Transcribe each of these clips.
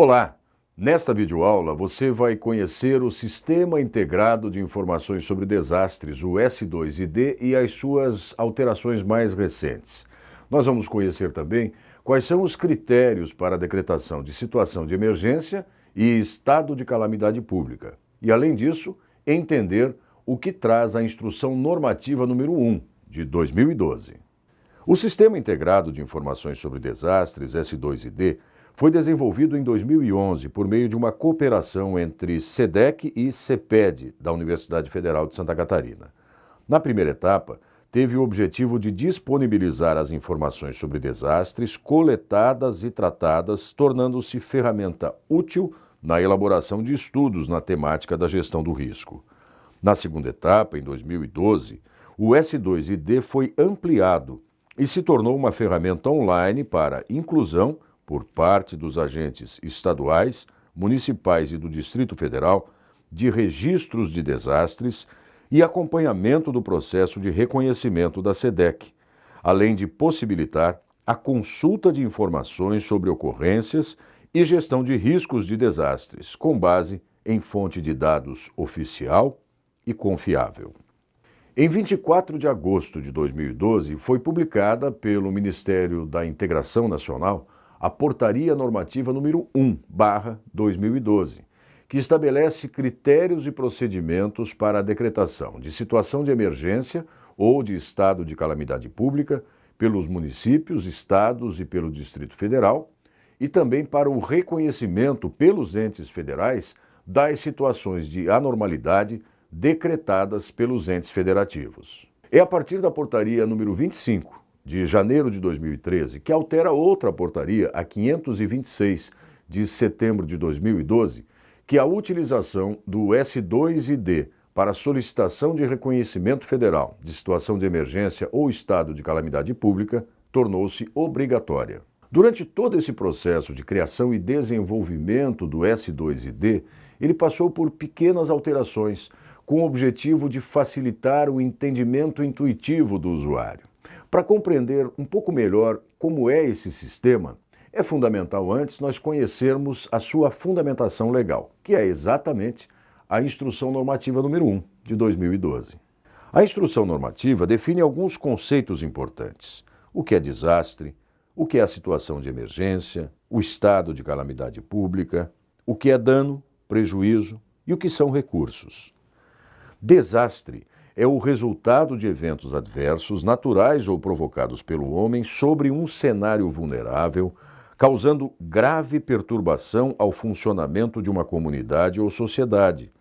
Olá! Nesta videoaula você vai conhecer o Sistema Integrado de Informações sobre Desastres, o S2ID, e as suas alterações mais recentes. Nós vamos conhecer também quais são os critérios para a decretação de situação de emergência e estado de calamidade pública. E, além disso, entender o que traz a Instrução Normativa número 1, de 2012. O Sistema Integrado de Informações sobre Desastres, S2ID, foi desenvolvido em 2011 por meio de uma cooperação entre SEDEC e CEPED, da Universidade Federal de Santa Catarina. Na primeira etapa, teve o objetivo de disponibilizar as informações sobre desastres coletadas e tratadas, tornando-se ferramenta útil na elaboração de estudos na temática da gestão do risco. Na segunda etapa, em 2012, o S2ID foi ampliado e se tornou uma ferramenta online para inclusão por parte dos agentes estaduais, municipais e do Distrito Federal, de registros de desastres e acompanhamento do processo de reconhecimento da SEDEC, além de possibilitar a consulta de informações sobre ocorrências e gestão de riscos de desastres, com base em fonte de dados oficial e confiável. Em 24 de agosto de 2012, foi publicada pelo Ministério da Integração Nacional a Portaria Normativa número 1/2012, que estabelece critérios e procedimentos para a decretação de situação de emergência ou de estado de calamidade pública pelos municípios, estados e pelo Distrito Federal, e também para o reconhecimento pelos entes federais das situações de anormalidade decretadas pelos entes federativos. É a partir da Portaria número 25, de janeiro de 2013, que altera outra portaria, a 526, de setembro de 2012, que a utilização do S2ID para solicitação de reconhecimento federal de situação de emergência ou estado de calamidade pública tornou-se obrigatória. Durante todo esse processo de criação e desenvolvimento do S2ID, ele passou por pequenas alterações, com o objetivo de facilitar o entendimento intuitivo do usuário. Para compreender um pouco melhor como é esse sistema, é fundamental antes nós conhecermos a sua fundamentação legal, que é exatamente a Instrução Normativa número 1, de 2012. A Instrução Normativa define alguns conceitos importantes: o que é desastre, o que é a situação de emergência, o estado de calamidade pública, o que é dano, prejuízo e o que são recursos. Desastre é o resultado de eventos adversos, naturais ou provocados pelo homem sobre um cenário vulnerável, causando grave perturbação ao funcionamento de uma comunidade ou sociedade,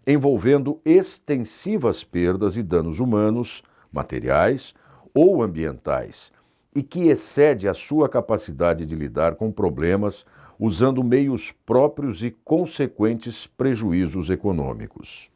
envolvendo extensivas perdas e danos humanos, materiais ou ambientais, e que excede a sua capacidade de lidar com problemas usando meios próprios e consequentes prejuízos econômicos.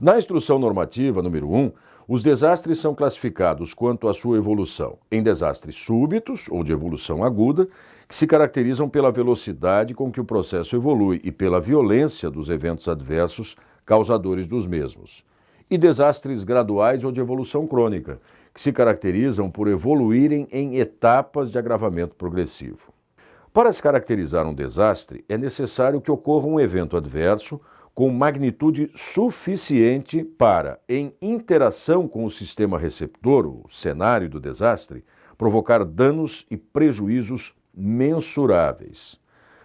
Na Instrução Normativa número 1, os desastres são classificados quanto à sua evolução em desastres súbitos ou de evolução aguda, que se caracterizam pela velocidade com que o processo evolui e pela violência dos eventos adversos causadores dos mesmos, e desastres graduais ou de evolução crônica, que se caracterizam por evoluírem em etapas de agravamento progressivo. Para se caracterizar um desastre, é necessário que ocorra um evento adverso com magnitude suficiente para, em interação com o sistema receptor, o cenário do desastre, provocar danos e prejuízos mensuráveis.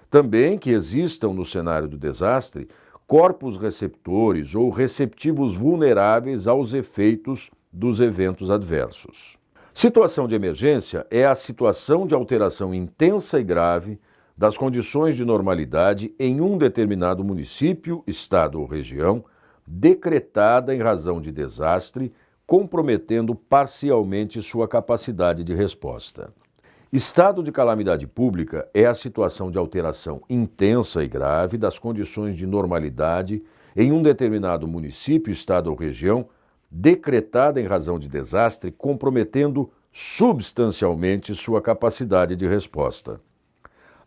Também que existam no cenário do desastre corpos receptores ou receptivos vulneráveis aos efeitos dos eventos adversos. Situação de emergência é a situação de alteração intensa e grave das condições de normalidade em um determinado município, estado ou região, decretada em razão de desastre, comprometendo parcialmente sua capacidade de resposta. Estado de calamidade pública é a situação de alteração intensa e grave das condições de normalidade em um determinado município, estado ou região, decretada em razão de desastre, comprometendo substancialmente sua capacidade de resposta.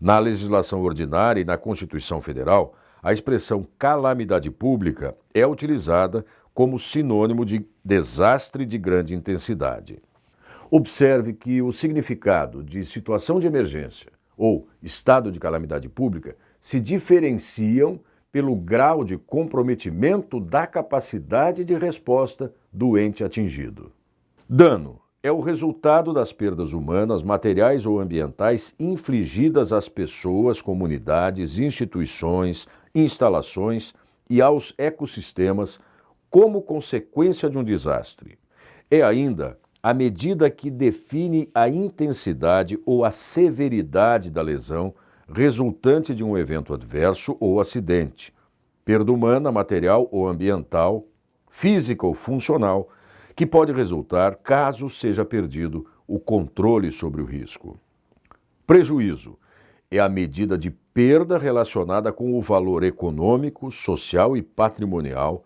Na legislação ordinária e na Constituição Federal, a expressão calamidade pública é utilizada como sinônimo de desastre de grande intensidade. Observe que o significado de situação de emergência ou estado de calamidade pública se diferenciam pelo grau de comprometimento da capacidade de resposta do ente atingido. Dano é o resultado das perdas humanas, materiais ou ambientais infligidas às pessoas, comunidades, instituições, instalações e aos ecossistemas como consequência de um desastre. É ainda a medida que define a intensidade ou a severidade da lesão resultante de um evento adverso ou acidente, perda humana, material ou ambiental, física ou funcional, que pode resultar caso seja perdido o controle sobre o risco. Prejuízo é a medida de perda relacionada com o valor econômico, social e patrimonial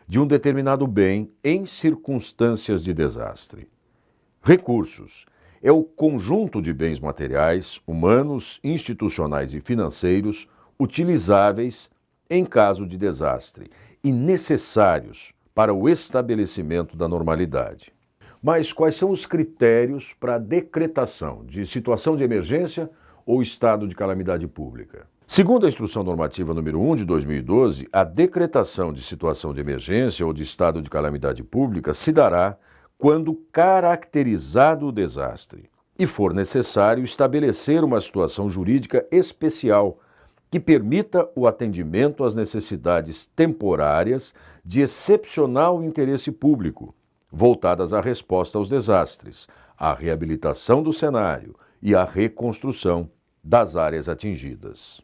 de um determinado bem em circunstâncias de desastre. Recursos é o conjunto de bens materiais, humanos, institucionais e financeiros utilizáveis em caso de desastre e necessários para o estabelecimento da normalidade. Mas quais são os critérios para a decretação de situação de emergência ou estado de calamidade pública? Segundo a Instrução Normativa número 1 de 2012, a decretação de situação de emergência ou de estado de calamidade pública se dará quando caracterizado o desastre e for necessário estabelecer uma situação jurídica especial que permita o atendimento às necessidades temporárias de excepcional interesse público, voltadas à resposta aos desastres, à reabilitação do cenário e à reconstrução das áreas atingidas.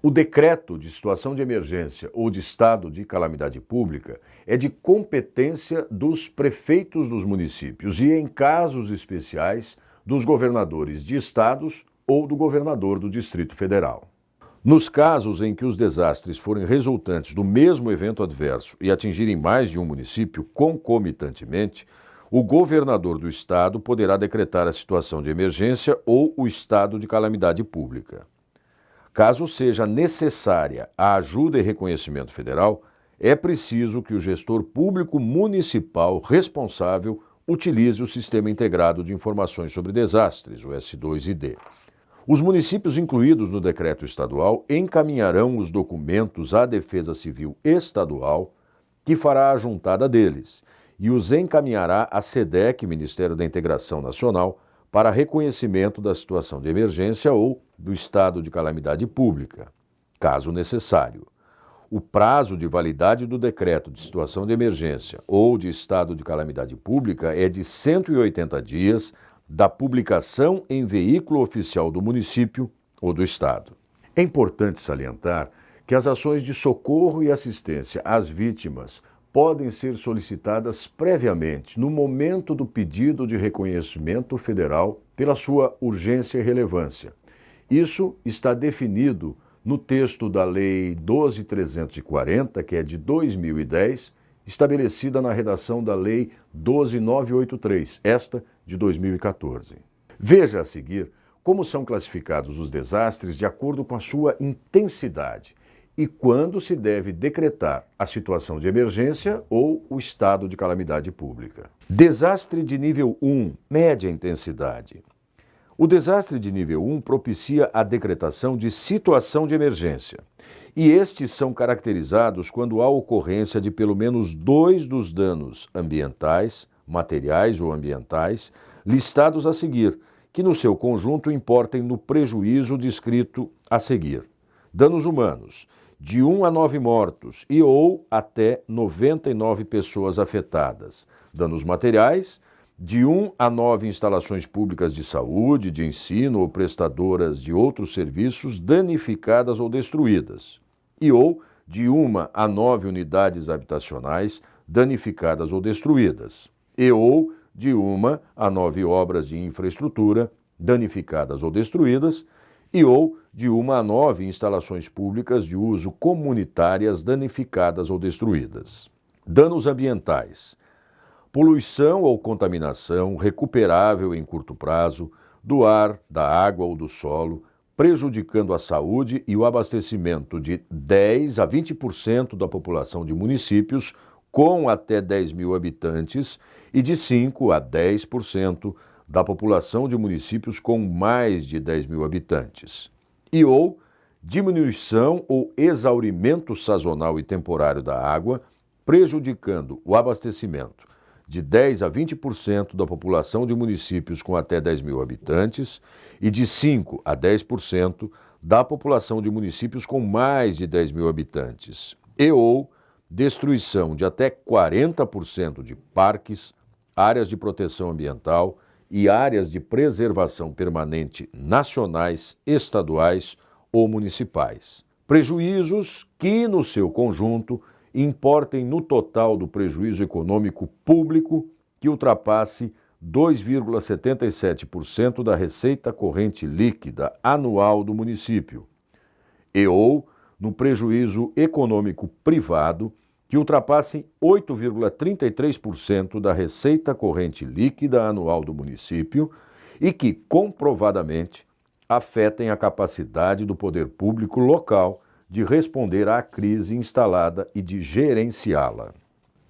O decreto de situação de emergência ou de estado de calamidade pública é de competência dos prefeitos dos municípios e, em casos especiais, dos governadores de estados ou do governador do Distrito Federal. Nos casos em que os desastres forem resultantes do mesmo evento adverso e atingirem mais de um município concomitantemente, o governador do estado poderá decretar a situação de emergência ou o estado de calamidade pública. Caso seja necessária a ajuda e reconhecimento federal, é preciso que o gestor público municipal responsável utilize o Sistema Integrado de Informações sobre Desastres, o S2ID. Os municípios incluídos no decreto estadual encaminharão os documentos à Defesa Civil Estadual, que fará a juntada deles, e os encaminhará à SEDEC, Ministério da Integração Nacional, para reconhecimento da situação de emergência ou do estado de calamidade pública, caso necessário. O prazo de validade do decreto de situação de emergência ou de estado de calamidade pública é de 180 dias da publicação em veículo oficial do município ou do estado. É importante salientar que as ações de socorro e assistência às vítimas podem ser solicitadas previamente no momento do pedido de reconhecimento federal pela sua urgência e relevância. Isso está definido no texto da Lei 12.340, que é de 2010, estabelecida na redação da Lei 12.983, esta de 2014. Veja a seguir como são classificados os desastres de acordo com a sua intensidade e quando se deve decretar a situação de emergência ou o estado de calamidade pública. Desastre de nível 1, média intensidade. O desastre de nível 1 propicia a decretação de situação de emergência, e estes são caracterizados quando há ocorrência de pelo menos 2 dos danos ambientais, materiais ou ambientais, listados a seguir, que no seu conjunto importem no prejuízo descrito a seguir. Danos humanos, de 1 a 9 mortos e ou até 99 pessoas afetadas. Danos materiais, de 1 a 9 instalações públicas de saúde, de ensino ou prestadoras de outros serviços danificadas ou destruídas. E ou de 1 a 9 unidades habitacionais danificadas ou destruídas. E ou de 1 a 9 obras de infraestrutura danificadas ou destruídas. E ou de 1 a 9 instalações públicas de uso comunitárias danificadas ou destruídas. Danos ambientais. Poluição ou contaminação recuperável em curto prazo do ar, da água ou do solo, prejudicando a saúde e o abastecimento de 10 a 20% da população de municípios com até 10 mil habitantes e de 5 a 10% da população de municípios com mais de 10 mil habitantes. E ou diminuição ou exaurimento sazonal e temporário da água, prejudicando o abastecimento de 10 a 20% da população de municípios com até 10 mil habitantes e de 5 a 10% da população de municípios com mais de 10 mil habitantes, e ou destruição de até 40% de parques, áreas de proteção ambiental e áreas de preservação permanente nacionais, estaduais ou municipais. Prejuízos que, no seu conjunto, importem no total do prejuízo econômico público que ultrapasse 2,77% da receita corrente líquida anual do município, e ou no prejuízo econômico privado que ultrapassem 8,33% da receita corrente líquida anual do município e que, comprovadamente, afetem a capacidade do poder público local de responder à crise instalada e de gerenciá-la.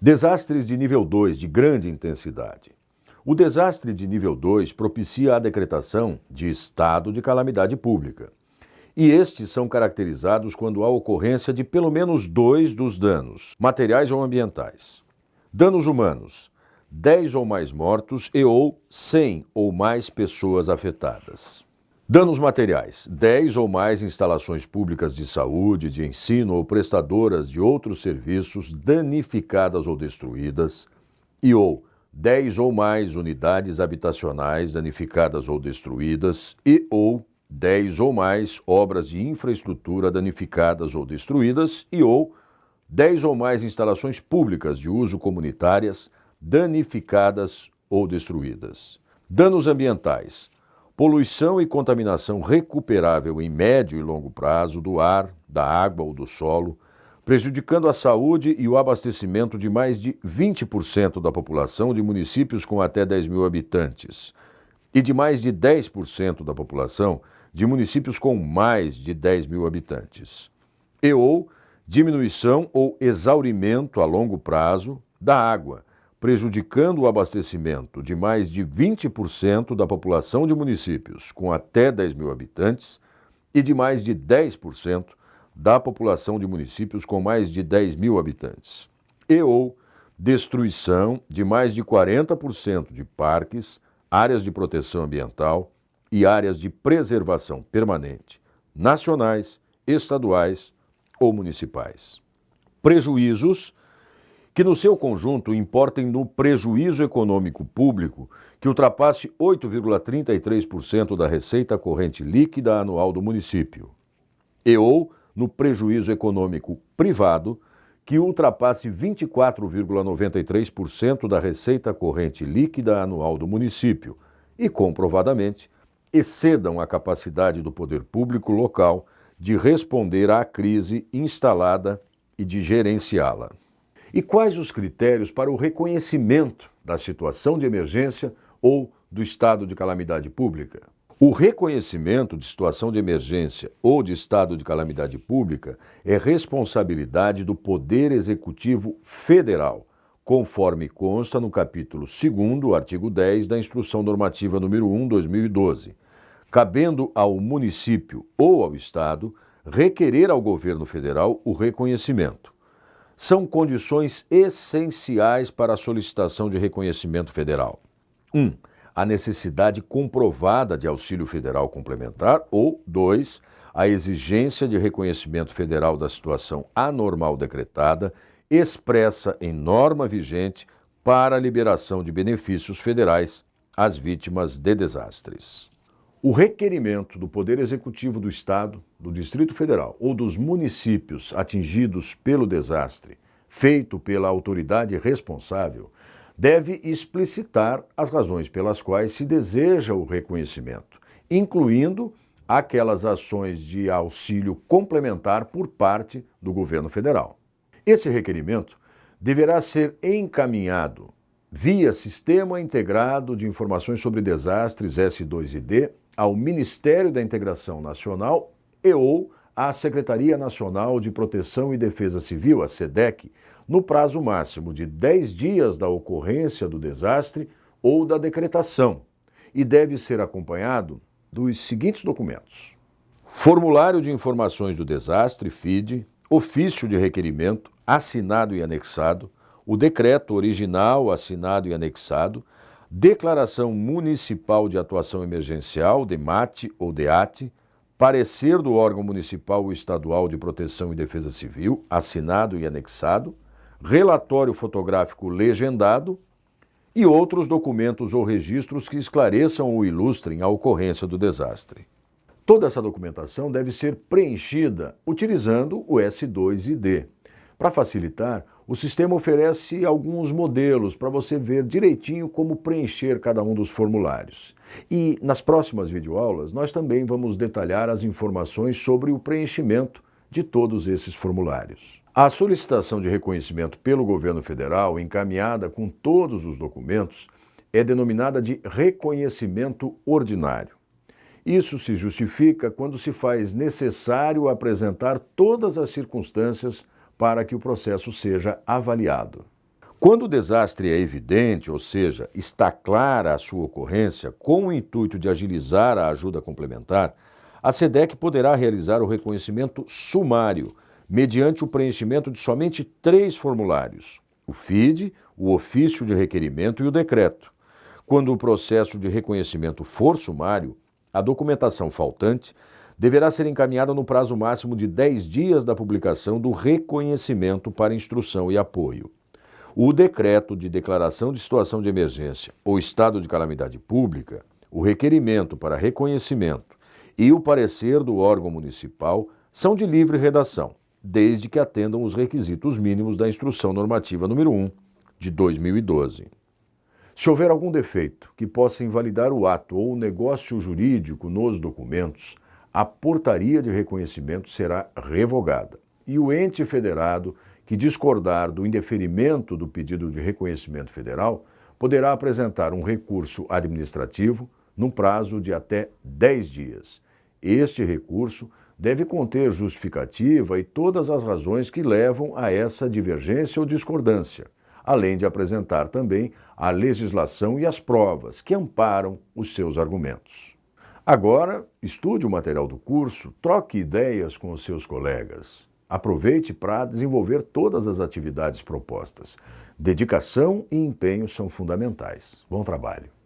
Desastres de nível 2 de grande intensidade. O desastre de nível 2 propicia a decretação de estado de calamidade pública. E estes são caracterizados quando há ocorrência de pelo menos 2 dos danos, materiais ou ambientais. Danos humanos, 10 ou mais mortos e ou 100 ou mais pessoas afetadas. Danos materiais, 10 ou mais instalações públicas de saúde, de ensino ou prestadoras de outros serviços danificadas ou destruídas, e ou 10 ou mais unidades habitacionais danificadas ou destruídas, e ou 10 ou mais obras de infraestrutura danificadas ou destruídas, e ou 10 ou mais instalações públicas de uso comunitárias danificadas ou destruídas. Danos ambientais, poluição e contaminação recuperável em médio e longo prazo do ar, da água ou do solo, prejudicando a saúde e o abastecimento de mais de 20% da população de municípios com até 10 mil habitantes e de mais de 10% da população de municípios com mais de 10 mil habitantes, e ou diminuição ou exaurimento a longo prazo da água, prejudicando o abastecimento de mais de 20% da população de municípios com até 10 mil habitantes e de mais de 10% da população de municípios com mais de 10 mil habitantes, e ou destruição de mais de 40% de parques, áreas de proteção ambiental e áreas de preservação permanente, nacionais, estaduais ou municipais. Prejuízos que no seu conjunto importem no prejuízo econômico público que ultrapasse 8,33% da receita corrente líquida anual do município, e ou no prejuízo econômico privado que ultrapasse 24,93% da receita corrente líquida anual do município e, comprovadamente, excedam a capacidade do poder público local de responder à crise instalada e de gerenciá-la. E quais os critérios para o reconhecimento da situação de emergência ou do estado de calamidade pública? O reconhecimento de situação de emergência ou de estado de calamidade pública é responsabilidade do Poder Executivo Federal, conforme consta no capítulo 2º, artigo 10 da Instrução Normativa número 1/2012, cabendo ao município ou ao estado requerer ao governo federal o reconhecimento. São condições essenciais para a solicitação de reconhecimento federal. 1. A necessidade comprovada de auxílio federal complementar ou 2. A exigência de reconhecimento federal da situação anormal decretada, expressa em norma vigente para a liberação de benefícios federais às vítimas de desastres. O requerimento do Poder Executivo do Estado, do Distrito Federal ou dos municípios atingidos pelo desastre, feito pela autoridade responsável, deve explicitar as razões pelas quais se deseja o reconhecimento, incluindo aquelas ações de auxílio complementar por parte do governo federal. Esse requerimento deverá ser encaminhado via Sistema Integrado de Informações sobre Desastres S2ID ao Ministério da Integração Nacional e ou à Secretaria Nacional de Proteção e Defesa Civil, a SEDEC, no prazo máximo de 10 dias da ocorrência do desastre ou da decretação, e deve ser acompanhado dos seguintes documentos: Formulário de informações do desastre, FID, ofício de requerimento, assinado e anexado, o decreto original, assinado e anexado, declaração municipal de atuação emergencial, DEMAT ou DEAT, parecer do órgão municipal ou estadual de proteção e defesa civil, assinado e anexado, relatório fotográfico legendado e outros documentos ou registros que esclareçam ou ilustrem a ocorrência do desastre. Toda essa documentação deve ser preenchida utilizando o S2ID. Para facilitar, o sistema oferece alguns modelos para você ver direitinho como preencher cada um dos formulários. E nas próximas videoaulas nós também vamos detalhar as informações sobre o preenchimento de todos esses formulários. A solicitação de reconhecimento pelo governo federal, encaminhada com todos os documentos, é denominada de reconhecimento ordinário. Isso se justifica quando se faz necessário apresentar todas as circunstâncias para que o processo seja avaliado. Quando o desastre é evidente, ou seja, está clara a sua ocorrência, com o intuito de agilizar a ajuda complementar, a SEDEC poderá realizar o reconhecimento sumário, mediante o preenchimento de somente 3 formulários: o FID, o ofício de requerimento e o decreto. Quando o processo de reconhecimento for sumário, a documentação faltante deverá ser encaminhada no prazo máximo de 10 dias da publicação do reconhecimento para instrução e apoio. O decreto de declaração de situação de emergência ou estado de calamidade pública, o requerimento para reconhecimento e o parecer do órgão municipal são de livre redação, desde que atendam os requisitos mínimos da Instrução Normativa número 1, de 2012. Se houver algum defeito que possa invalidar o ato ou o negócio jurídico nos documentos, a portaria de reconhecimento será revogada e o ente federado que discordar do indeferimento do pedido de reconhecimento federal poderá apresentar um recurso administrativo num prazo de até 10 dias. Este recurso deve conter justificativa e todas as razões que levam a essa divergência ou discordância, além de apresentar também a legislação e as provas que amparam os seus argumentos. Agora, estude o material do curso, troque ideias com os seus colegas. Aproveite para desenvolver todas as atividades propostas. Dedicação e empenho são fundamentais. Bom trabalho!